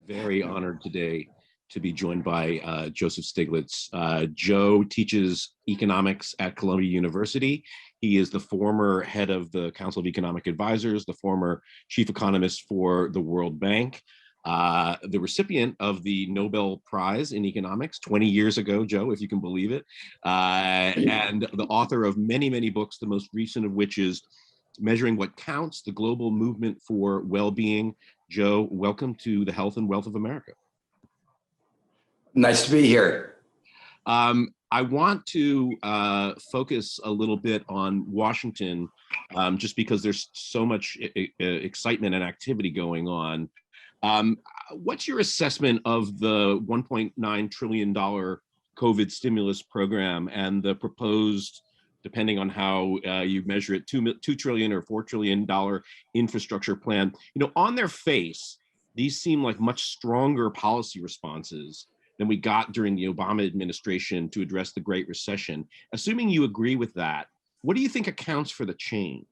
Very honored today to be joined by Joseph Stiglitz. Joe teaches economics at Columbia University. He is the former head of the Council of Economic Advisors, the former chief economist for the World Bank, the recipient of the Nobel Prize in Economics 20 years ago, Joe, if you can believe it, and the author of many, many books, the most recent of which is Measuring What Counts, the Global Movement for Well-Being. Joe, welcome to the Health and Wealth of America. Nice to be here. I want to focus a little bit on Washington, just because there's so much excitement and activity going on. What's your assessment of the $1.9 trillion COVID stimulus program and the proposed, depending on how you measure it, $2 trillion or $4 trillion infrastructure plan? You know, on their face, these seem like much stronger policy responses than we got during the Obama administration to address the Great Recession. Assuming you agree with that, what do you think accounts for the change?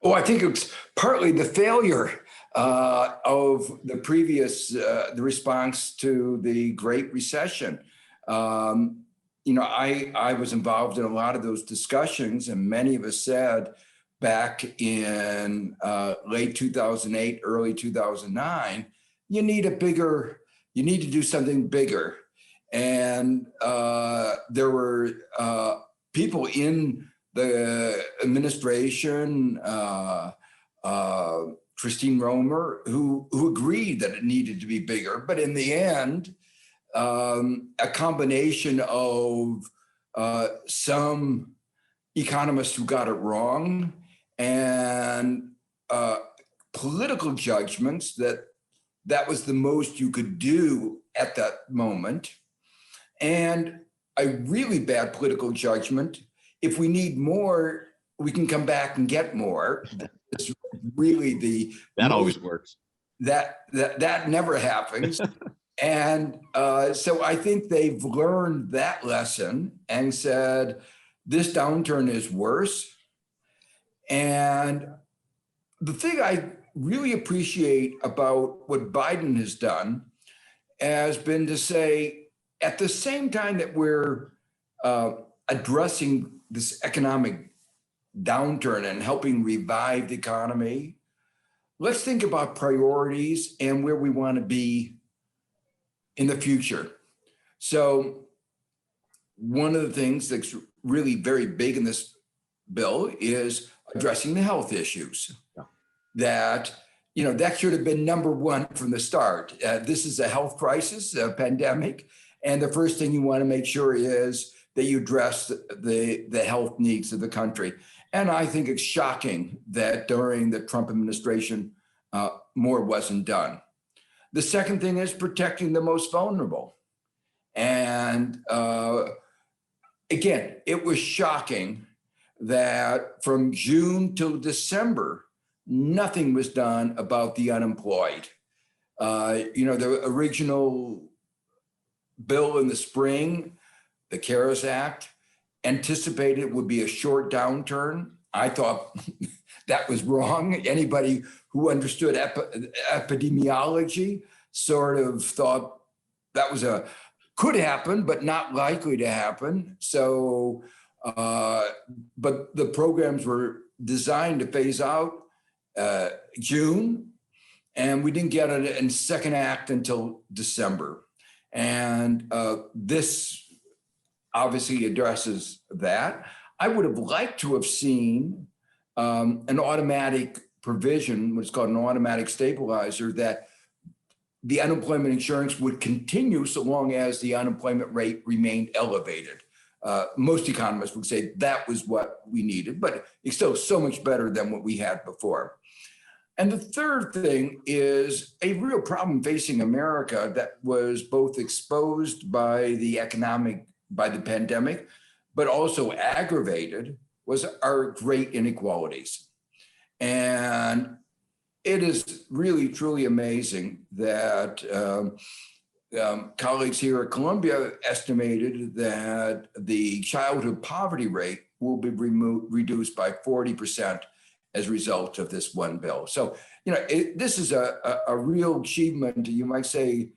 Oh, I think it's partly the failure of the previous, the response to the Great Recession. You know, I was involved in a lot of those discussions, and many of us said back in late 2008, early 2009, you need to do something bigger. And there were people in the administration, Christine Romer, who agreed that it needed to be bigger. But in the end, a combination of some economists who got it wrong and political judgments that was the most you could do at that moment, and a really bad political judgment. If we need more, we can come back and get more. It's really always works. That never happens. And so I think they've learned that lesson and said, this downturn is worse. And the thing I really appreciate about what Biden has done has been to say, at the same time that we're addressing this economic downturn and helping revive the economy, let's think about priorities and where we want to be in the future. So one of the things that's really very big in this bill is addressing the health issues. Yeah. That should have been number one from the start. This is a health crisis, a pandemic, and the first thing you want to make sure is that you address the health needs of the country. And I think it's shocking that during the Trump administration, more wasn't done. The second thing is protecting the most vulnerable. And again, it was shocking that from June till December, nothing was done about the unemployed. The original bill in the spring, the CARES Act, anticipated it would be a short downturn. I thought that was wrong. Anybody who understood epidemiology sort of thought that was could happen, but not likely to happen. So, but the programs were designed to phase out June, and we didn't get it in second act until December. And this obviously addresses that. I would have liked to have seen an automatic provision, what's called an automatic stabilizer, that the unemployment insurance would continue so long as the unemployment rate remained elevated. Most economists would say that was what we needed, but it's still so much better than what we had before. And the third thing is a real problem facing America that was both exposed by the pandemic, but also aggravated, was our great inequalities. And it is really, truly amazing that colleagues here at Columbia estimated that the childhood poverty rate will be reduced by 40% as a result of this one bill. So, this is a real achievement, you might say,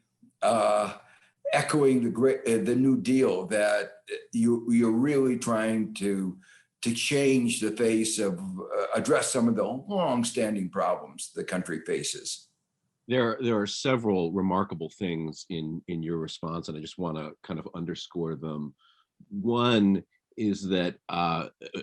echoing the New Deal, that you're really trying to change the face of, address some of the long-standing problems the country faces. There are several remarkable things in your response, and I just want to kind of underscore them. One is that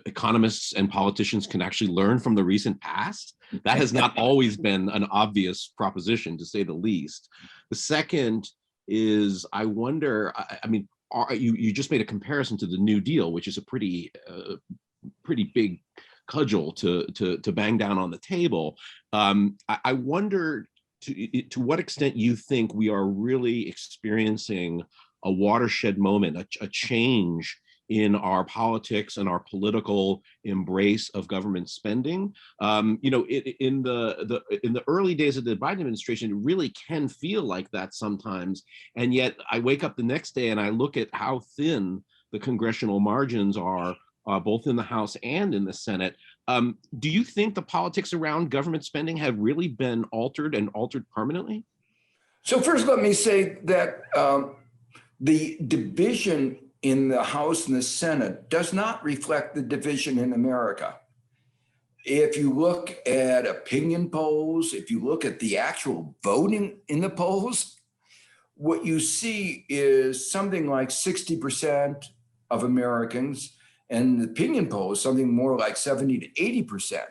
economists and politicians can actually learn from the recent past. That has not always been an obvious proposition, to say the least. The second is, I wonder, I mean, you just made a comparison to the New Deal, which is a pretty big cudgel to bang down on the table. I wonder to what extent you think we are really experiencing a watershed moment, a change in our politics and our political embrace of government spending. In the early days of the Biden administration, it really can feel like that sometimes. And yet I wake up the next day and I look at how thin the congressional margins are, both in the House and in the Senate. Do you think the politics around government spending have really been altered permanently? So first, let me say that the division in the House and the Senate does not reflect the division in America. If you look at opinion polls, if you look at the actual voting in the polls, what you see is something like 60% of Americans, and the opinion polls, something more like 70 to 80%,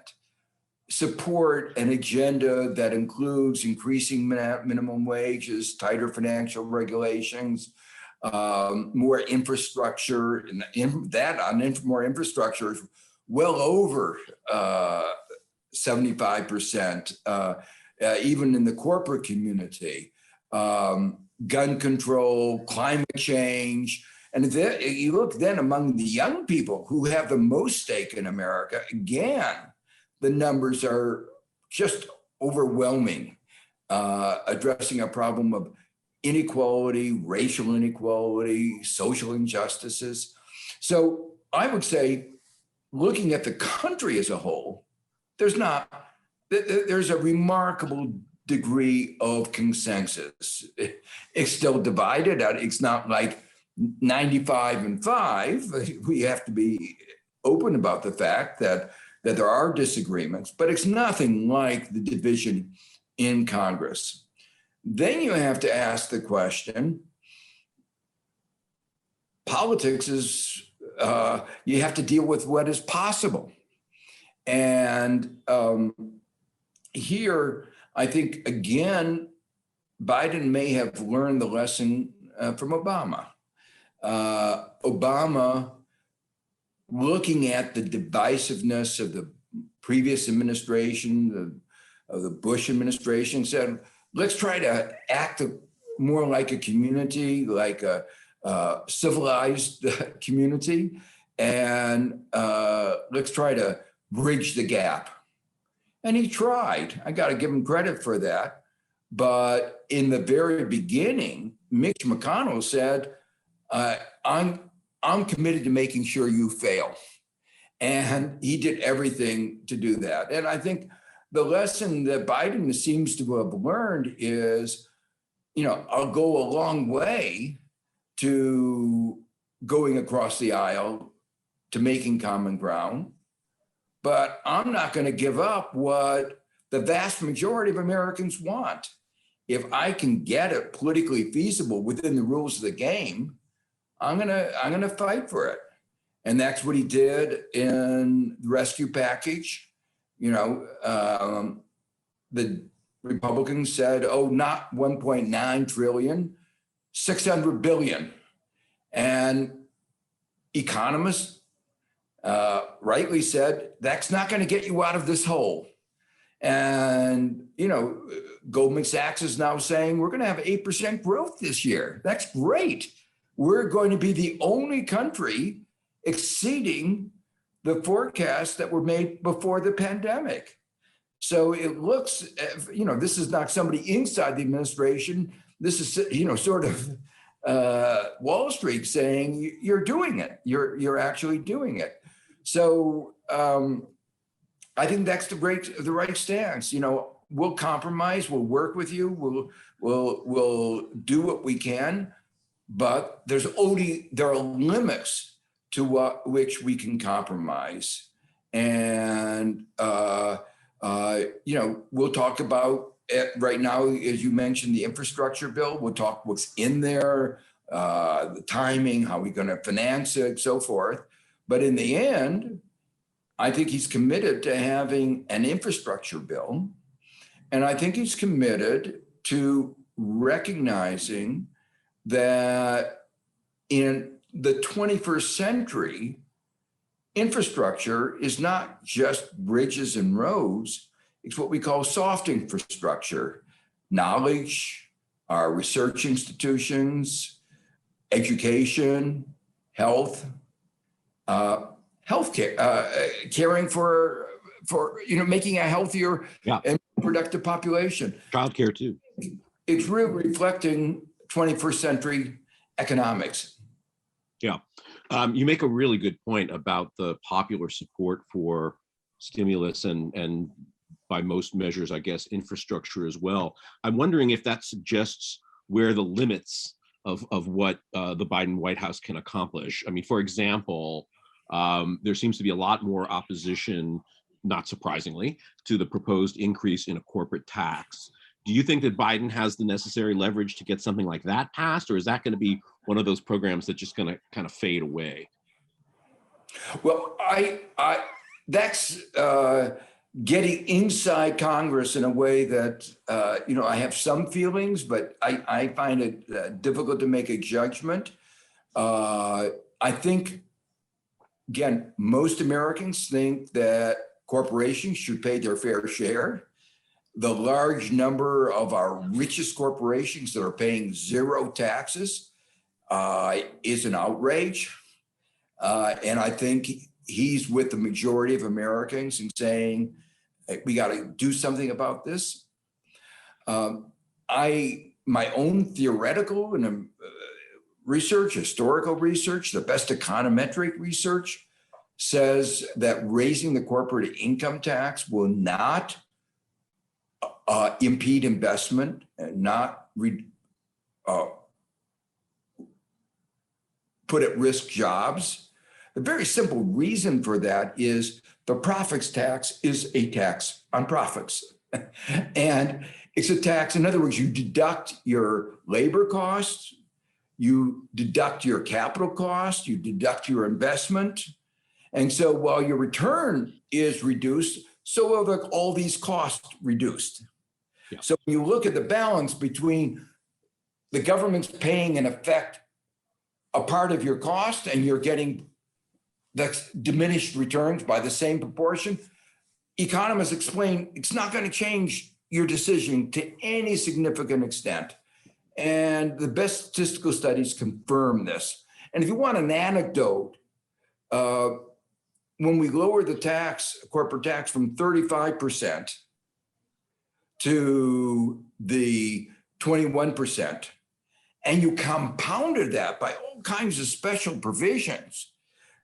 support an agenda that includes increasing minimum wages, tighter financial regulations, more infrastructure, and more infrastructure is well over 75%, even in the corporate community. Gun control, climate change. And then you look then among the young people who have the most stake in America, again, the numbers are just overwhelming, addressing a problem of inequality, racial inequality, social injustices. So I would say, looking at the country as a whole, there's a remarkable degree of consensus. It's still divided. It's not like 95-5. We have to be open about the fact that there are disagreements, but it's nothing like the division in Congress. Then you have to ask the question, politics is, you have to deal with what is possible. And here, I think, again, Biden may have learned the lesson from Obama. Obama, looking at the divisiveness of the previous administration, of the Bush administration, said, let's try to act more like a community, like a civilized community, and let's try to bridge the gap. And he tried. I got to give him credit for that. But in the very beginning, Mitch McConnell said, I'm committed to making sure you fail. And he did everything to do that. And I think the lesson that Biden seems to have learned is, I'll go a long way to going across the aisle to making common ground, but I'm not going to give up what the vast majority of Americans want. If I can get it politically feasible within the rules of the game, I'm gonna fight for it. And that's what he did in the rescue package. The Republicans said, oh, not 1.9 trillion, 600 billion. And economists rightly said, that's not going to get you out of this hole. And, Goldman Sachs is now saying we're going to have 8% growth this year. That's great. We're going to be the only country exceeding the forecasts that were made before the pandemic. So it looks, this is not somebody inside the administration. This is, sort of Wall Street saying you're doing it. You're actually doing it. So I think that's the right stance. We'll compromise, we'll work with you, we'll do what we can, but there are limits to which we can compromise. And we'll talk about it right now, as you mentioned, the infrastructure bill. We'll talk what's in there, the timing, how we're going to finance it, so forth. But in the end, I think he's committed to having an infrastructure bill. And I think he's committed to recognizing that in the 21st century, infrastructure is not just bridges and roads. It's what we call soft infrastructure: knowledge, our research institutions, education, health, healthcare, caring for making a healthier and productive population. Childcare too. It's really reflecting 21st century economics. Yeah. You make a really good point about the popular support for stimulus and by most measures, I guess, infrastructure as well. I'm wondering if that suggests where the limits of what the Biden White House can accomplish. I mean, for example, there seems to be a lot more opposition, not surprisingly, to the proposed increase in a corporate tax. Do you think that Biden has the necessary leverage to get something like that passed, or is that going to be one of those programs that's just going to kind of fade away? Well, that's getting inside Congress in a way that I have some feelings, but I find it difficult to make a judgment. I think, again, most Americans think that corporations should pay their fair share. The large number of our richest corporations that are paying zero taxes is an outrage. And I think he's with the majority of Americans in saying, hey, we got to do something about this. My own theoretical and historical research, the best econometric research says that raising the corporate income tax will not impede investment and not put at risk jobs. The very simple reason for that is the profits tax is a tax on profits. And it's a tax. In other words, you deduct your labor costs, you deduct your capital costs, you deduct your investment. And so while your return is reduced, so are all these costs reduced. Yeah. So when you look at the balance between the government's paying, in effect, a part of your cost and you're getting the diminished returns by the same proportion, economists explain it's not going to change your decision to any significant extent. And the best statistical studies confirm this. And if you want an anecdote, when we lowered the corporate tax from 35% to the 21%, and you compounded that by all kinds of special provisions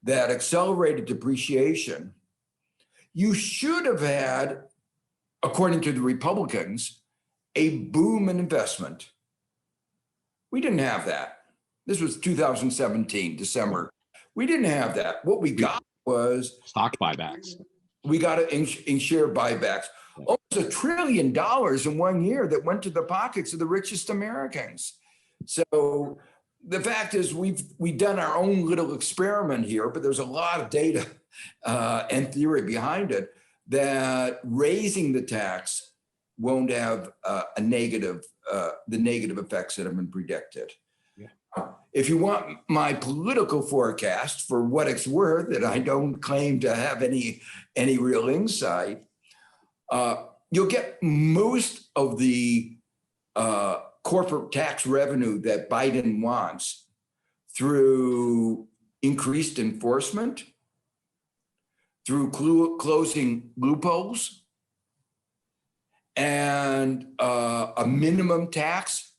that accelerated depreciation, you should have had, according to the Republicans, a boom in investment. We didn't have that. This was 2017, December. We didn't have that. What we got was stock buybacks. We got it in share buybacks. Almost $1 trillion in 1 year that went to the pockets of the richest Americans. So the fact is we've done our own little experiment here, but there's a lot of data and theory behind it that raising the tax won't have the negative effects that have been predicted. Yeah. If you want my political forecast, for what it's worth, and I don't claim to have any real insight, you'll get most of the corporate tax revenue that Biden wants through increased enforcement, through closing loopholes, and a minimum tax,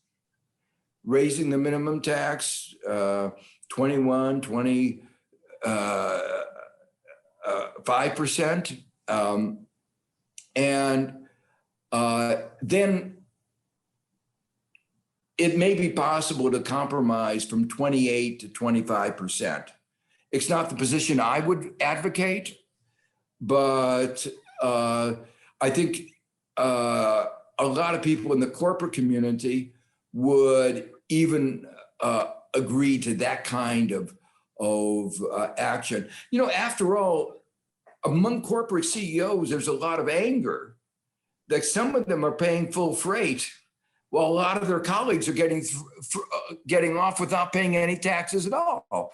raising the minimum tax 5%, And then it may be possible to compromise from 28 to 25%. It's not the position I would advocate, but I think a lot of people in the corporate community would even agree to that kind of action. You know, after all, among corporate CEOs, there's a lot of anger that some of them are paying full freight, while a lot of their colleagues are getting off without paying any taxes at all.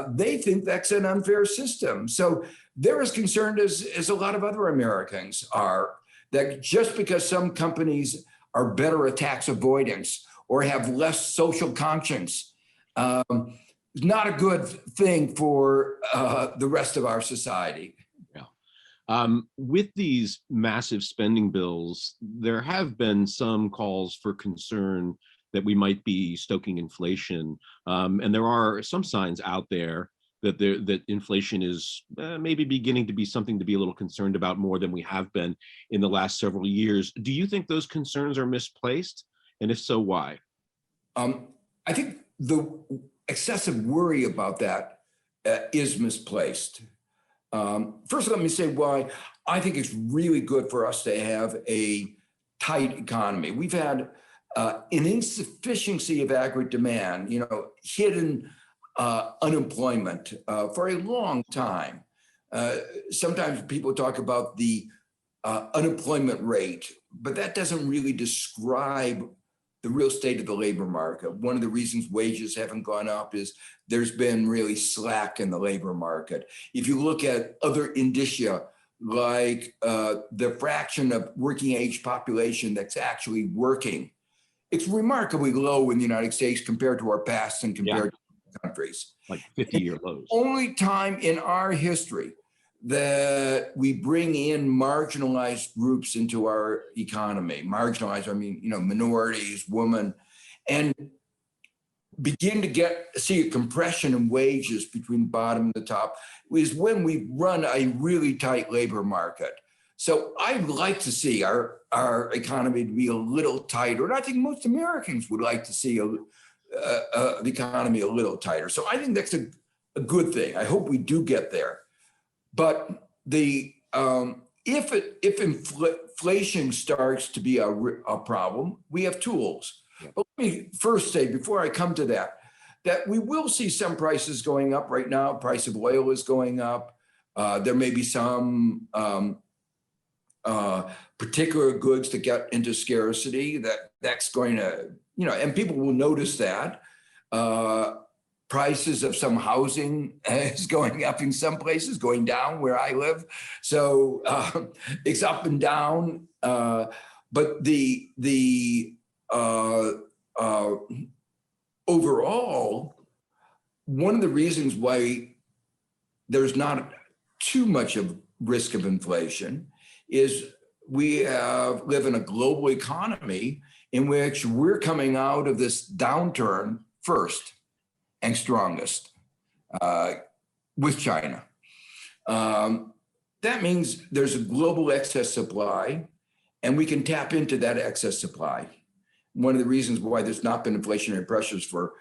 They think that's an unfair system. So they're as concerned as a lot of other Americans are, that just because some companies are better at tax avoidance or have less social conscience, is not a good thing for the rest of our society. With these massive spending bills, there have been some calls for concern that we might be stoking inflation. And there are some signs out there that inflation is maybe beginning to be something to be a little concerned about more than we have been in the last several years. Do you think those concerns are misplaced? And if so, why? I think the excessive worry about that is misplaced. First, let me say why I think it's really good for us to have a tight economy. We've had an insufficiency of aggregate demand, hidden unemployment for a long time. Sometimes people talk about the unemployment rate, but that doesn't really describe the real state of the labor market. One of the reasons wages haven't gone up is there's been really slack in the labor market. If you look at other indicia, like the fraction of working age population that's actually working, it's remarkably low in the United States compared to our past and compared to other countries. Like 50-year lows. Only time in our history that we bring in marginalized groups into our economy. Marginalized, I mean, minorities, women, and begin to see a compression in wages between the bottom and the top is when we run a really tight labor market. So I'd like to see our economy to be a little tighter. And I think most Americans would like to see the economy a little tighter. So I think that's a good thing. I hope we do get there. But if inflation starts to be a problem, we have tools. Yeah. But let me first say, before I come to that we will see some prices going up right now. Price of oil is going up. There may be some particular goods that get into scarcity that's going to, and people will notice that. Prices of some housing is going up in some places, going down where I live. So it's up and down. But the overall, one of the reasons why there's not too much of risk of inflation is we live in a global economy in which we're coming out of this downturn first and strongest with China. That means there's a global excess supply, and we can tap into that excess supply. One of the reasons why there's not been inflationary pressures for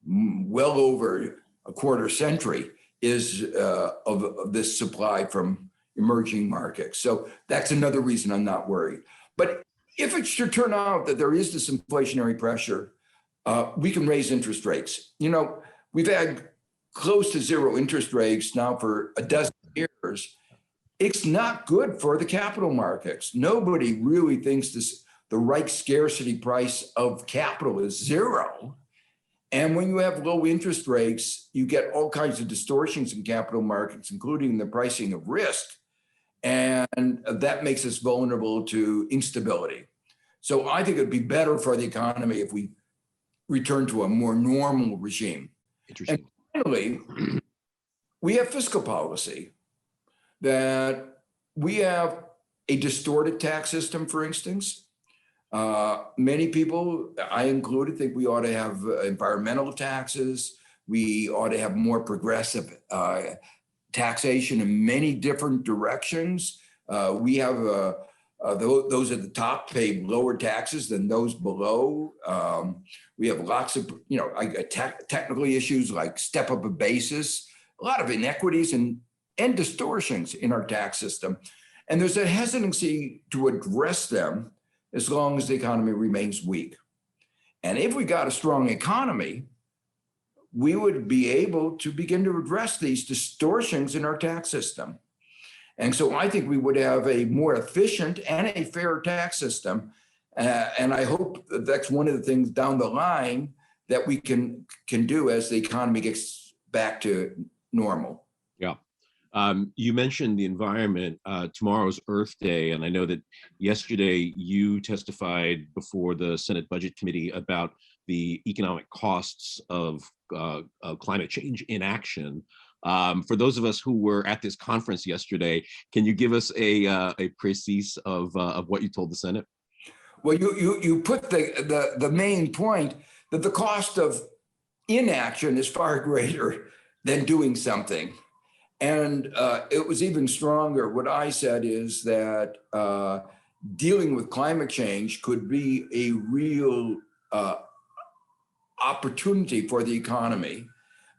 well over a quarter century is of this supply from emerging markets. So that's another reason I'm not worried. But if it should turn out that there is this inflationary pressure, we can raise interest rates. We've had close to zero interest rates now for a dozen years. It's not good for the capital markets. Nobody really thinks the right scarcity price of capital is zero. And when you have low interest rates, you get all kinds of distortions in capital markets, including the pricing of risk. And that makes us vulnerable to instability. So I think it'd be better for the economy if we return to a more normal regime. Interesting. And finally, we have fiscal policy, that we have a distorted tax system, for instance. Many people, I included, think we ought to have environmental taxes. We ought to have more progressive taxation in many different directions. We have those at the top pay lower taxes than those below. We have lots of, technical issues like step up a basis, a lot of inequities and distortions in our tax system. And there's a hesitancy to address them as long as the economy remains weak. And if we got a strong economy, we would be able to begin to address these distortions in our tax system. And so I think we would have a more efficient and a fairer tax system. And I hope that's one of the things down the line that we can do as the economy gets back to normal. Yeah. You mentioned the environment. Tomorrow's Earth Day, and I know that yesterday you testified before the Senate Budget Committee about the economic costs of climate change inaction. For those of us who were at this conference yesterday, can you give us a précis of what you told the Senate? Well, you put the main point that the cost of inaction is far greater than doing something. And it was even stronger. What I said is that dealing with climate change could be a real opportunity for the economy.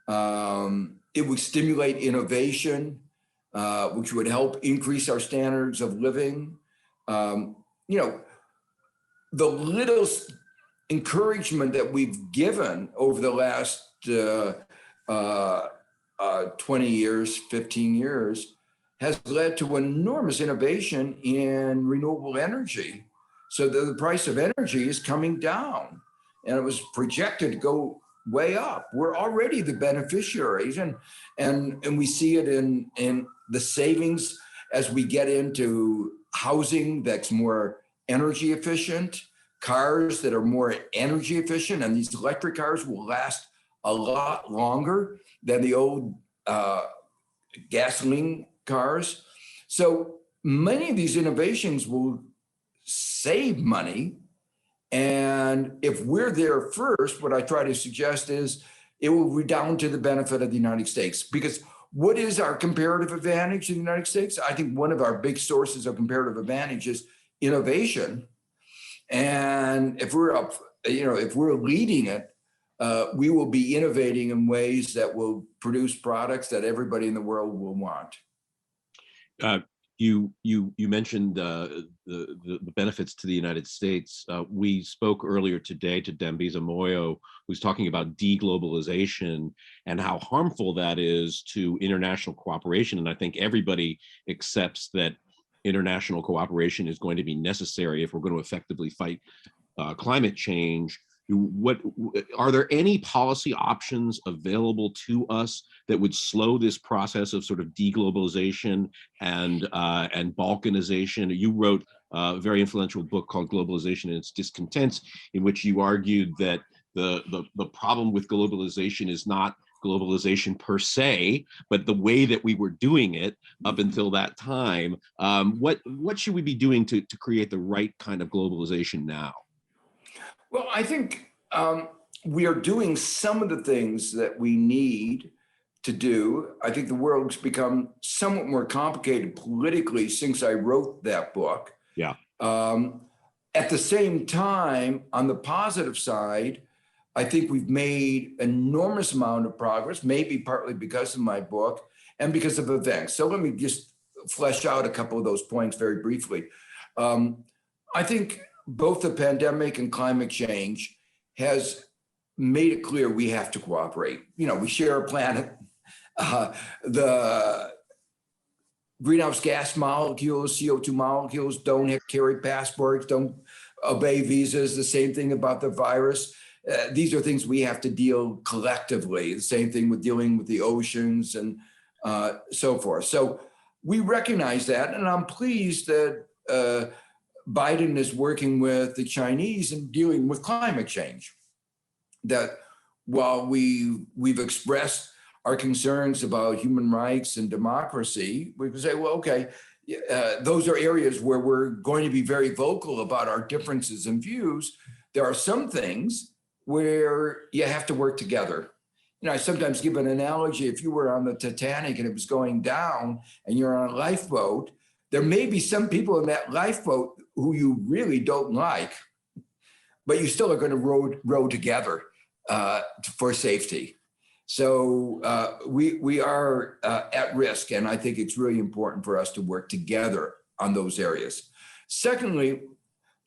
It would stimulate innovation, which would help increase our standards of living. The little encouragement that we've given over the last 20 years, 15 years, has led to enormous innovation in renewable energy. So the price of energy is coming down, and it was projected to go way up. We're already the beneficiaries, and we see it in the savings as we get into housing that's more energy efficient, cars that are more energy efficient, and these electric cars will last a lot longer than the old gasoline cars. So many of these innovations will save money. And if we're there first, what I try to suggest is it will redound to the benefit of the United States. Because what is our comparative advantage in the United States? I think one of our big sources of comparative advantage is innovation. And if we're leading it, we will be innovating in ways that will produce products that everybody in the world will want. You mentioned the benefits to the United States. We spoke earlier today to Dambisa Moyo, who's talking about deglobalization and how harmful that is to international cooperation. And I think everybody accepts that international cooperation is going to be necessary if we're going to effectively fight climate change. What are there any policy options available to us that would slow this process of sort of deglobalization and balkanization? You wrote a very influential book called Globalization and Its Discontents, in which you argued that the problem with globalization is not globalization per se, but the way that we were doing it up until that time. What should we be doing to create the right kind of globalization now? Well, I think we are doing some of the things that we need to do. I think the world's become somewhat more complicated politically since I wrote that book. Yeah. At the same time, on the positive side, I think we've made enormous amount of progress, maybe partly because of my book and because of events. So let me just flesh out a couple of those points very briefly. I think both the pandemic and climate change has made it clear we have to cooperate. We share a planet. The greenhouse gas molecules, CO2 molecules, don't carry passports, don't obey visas. The same thing about the virus. These are things we have to deal collectively. The same thing with dealing with the oceans and so forth. So we recognize that, and I'm pleased that Biden is working with the Chinese in dealing with climate change. That while we've expressed our concerns about human rights and democracy, we can say, well, okay, those are areas where we're going to be very vocal about our differences and views. There are some things where you have to work together. I sometimes give an analogy. If you were on the Titanic and it was going down and you're on a lifeboat, there may be some people in that lifeboat who you really don't like, but you still are going to row together for safety. So we are at risk, and I think it's really important for us to work together on those areas. Secondly,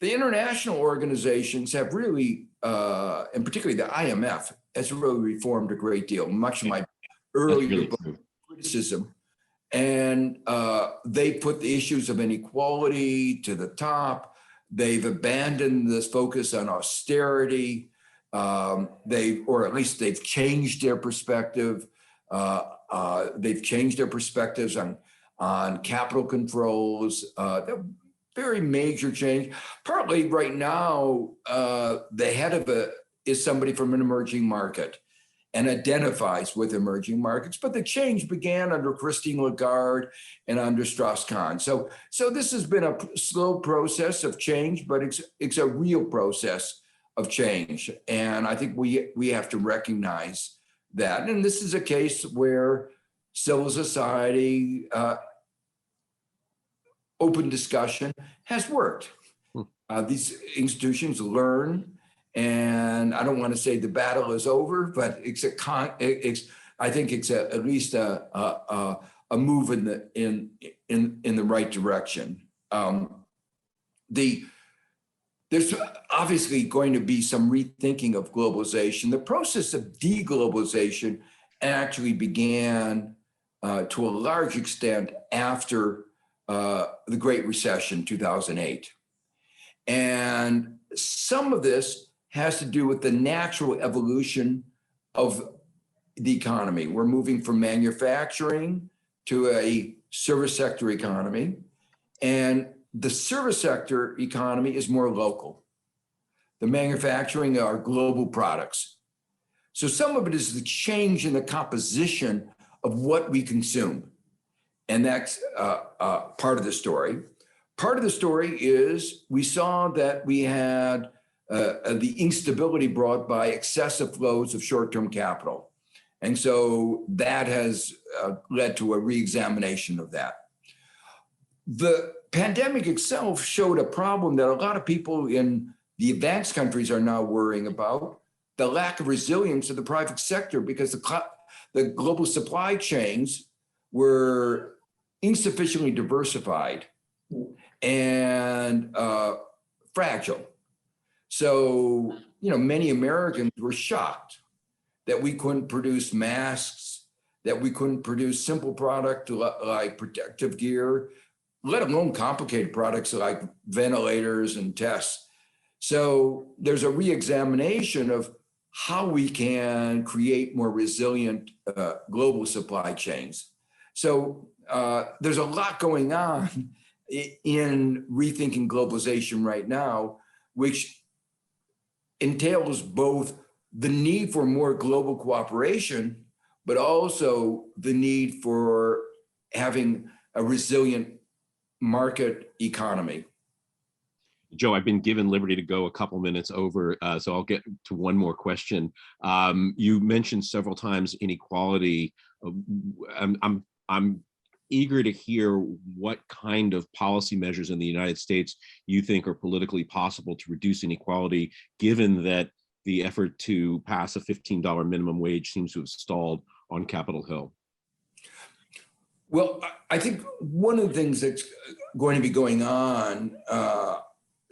the international organizations have really, and particularly the IMF, has really reformed a great deal, much of my earlier criticism. And they put the issues of inequality to the top. They've abandoned this focus on austerity. Or at least they've changed their perspective. They've changed their perspectives on capital controls. Very major change. Partly right now, the head of it is somebody from an emerging market and identifies with emerging markets. But the change began under Christine Lagarde and under Strauss-Kahn. So this has been a slow process of change, but it's a real process of change. And I think we have to recognize that. And this is a case where civil society, open discussion has worked. These institutions learn, and I don't want to say the battle is over, but I think it's at least a move in the right direction. There's obviously going to be some rethinking of globalization. The process of deglobalization actually began to a large extent after the Great Recession, 2008. And some of this has to do with the natural evolution of the economy. We're moving from manufacturing to a service sector economy. And the service sector economy is more local. The manufacturing are global products. So some of it is the change in the composition of what we consume. And that's part of the story. Part of the story is we saw that we had the instability brought by excessive flows of short-term capital. And so that has led to a re-examination of that. The pandemic itself showed a problem that a lot of people in the advanced countries are now worrying about, the lack of resilience of the private sector, because the global supply chains were insufficiently diversified and fragile. So, many Americans were shocked that we couldn't produce masks, that we couldn't produce simple product like protective gear, let alone complicated products like ventilators and tests. So there's a re-examination of how we can create more resilient global supply chains. So there's a lot going on in rethinking globalization right now, which entails both the need for more global cooperation, but also the need for having a resilient market economy. Joe, I've been given liberty to go a couple minutes over, so I'll get to one more question. You mentioned several times inequality. I'm eager to hear what kind of policy measures in the United States you think are politically possible to reduce inequality, given that the effort to pass a $15 minimum wage seems to have stalled on Capitol Hill. Well, I think one of the things that's going to be going on,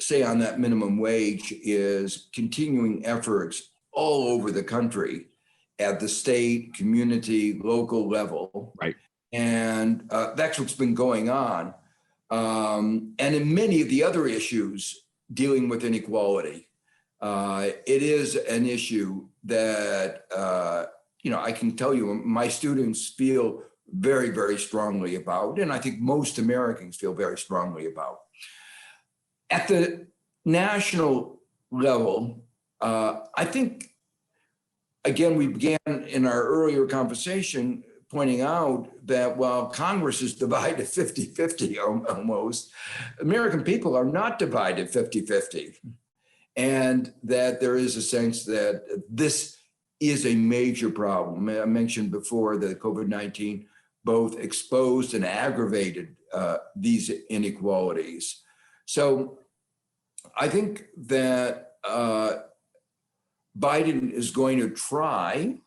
say on that minimum wage, is continuing efforts all over the country at the state, community, local level. Right. And that's what's been going on. And in many of the other issues dealing with inequality, it is an issue that, I can tell you my students feel very, very strongly about, and I think most Americans feel very strongly about. At the national level, I think, again, we began in our earlier conversation pointing out that while Congress is divided 50-50 almost, American people are not divided 50-50. And that there is a sense that this is a major problem. I mentioned before the COVID-19 both exposed and aggravated these inequalities. So I think that Biden is going to try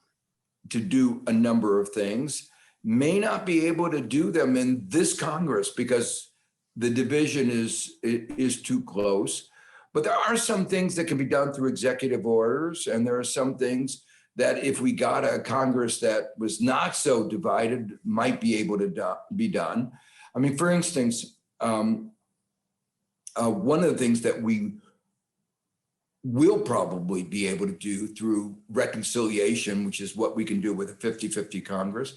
to do a number of things, may not be able to do them in this Congress because the division is too close. But there are some things that can be done through executive orders, and there are some things that if we got a Congress that was not so divided, might be able to be done. I mean, for instance, one of the things that we will probably be able to do through reconciliation, which is what we can do with a 50-50 Congress,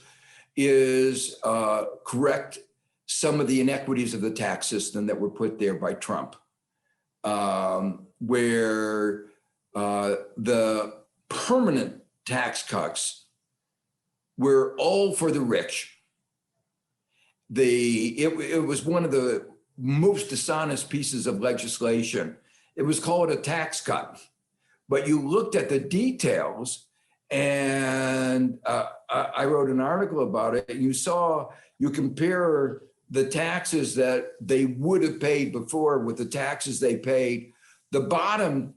is correct some of the inequities of the tax system that were put there by Trump, where the permanent tax cuts were all for the rich. It was one of the most dishonest pieces of legislation. It was called a tax cut, but you looked at the details, and I wrote an article about it. And you compare the taxes that they would have paid before with the taxes they paid. The bottom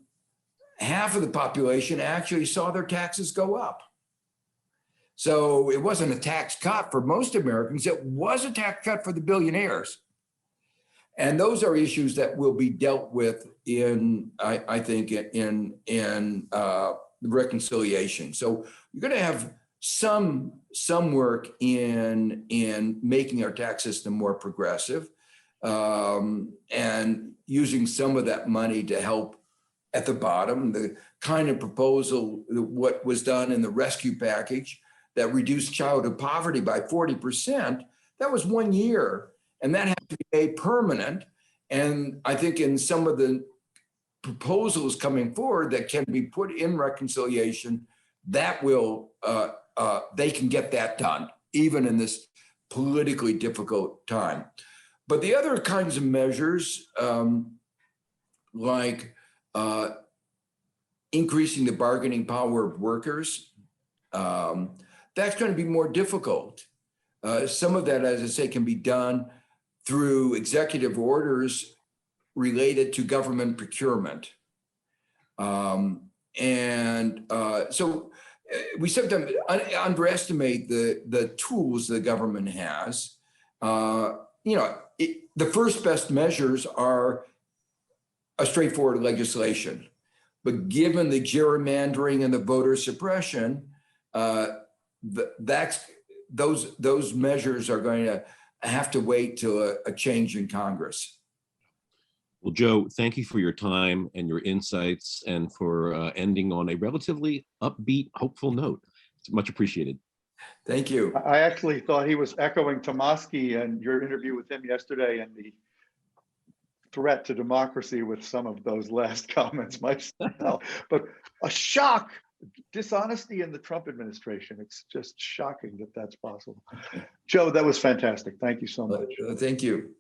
half of the population actually saw their taxes go up. So it wasn't a tax cut for most Americans. It was a tax cut for the billionaires. And those are issues that will be dealt with in, I think, in reconciliation. So you're going to have some work in making our tax system more progressive, and using some of that money to help at the bottom. The kind of proposal, what was done in the rescue package that reduced childhood poverty by 40%, that was 1 year. And that has to be made permanent. And I think in some of the proposals coming forward that can be put in reconciliation, that will, they can get that done, even in this politically difficult time. But the other kinds of measures, like increasing the bargaining power of workers, that's going to be more difficult. Some of that, as I say, can be done through executive orders related to government procurement. So we sometimes underestimate the tools the government has. The first best measures are a straightforward legislation. But given the gerrymandering and the voter suppression, those measures are going to have to wait till a change in Congress. Well, Joe, thank you for your time and your insights, and for ending on a relatively upbeat, hopeful note. It's much appreciated. Thank you. I actually thought he was echoing Tomasky and your interview with him yesterday, and the threat to democracy with some of those last comments myself. But a shock, dishonesty in the Trump administration. It's just shocking that that's possible. Joe, that was fantastic. Thank you so much. Thank you.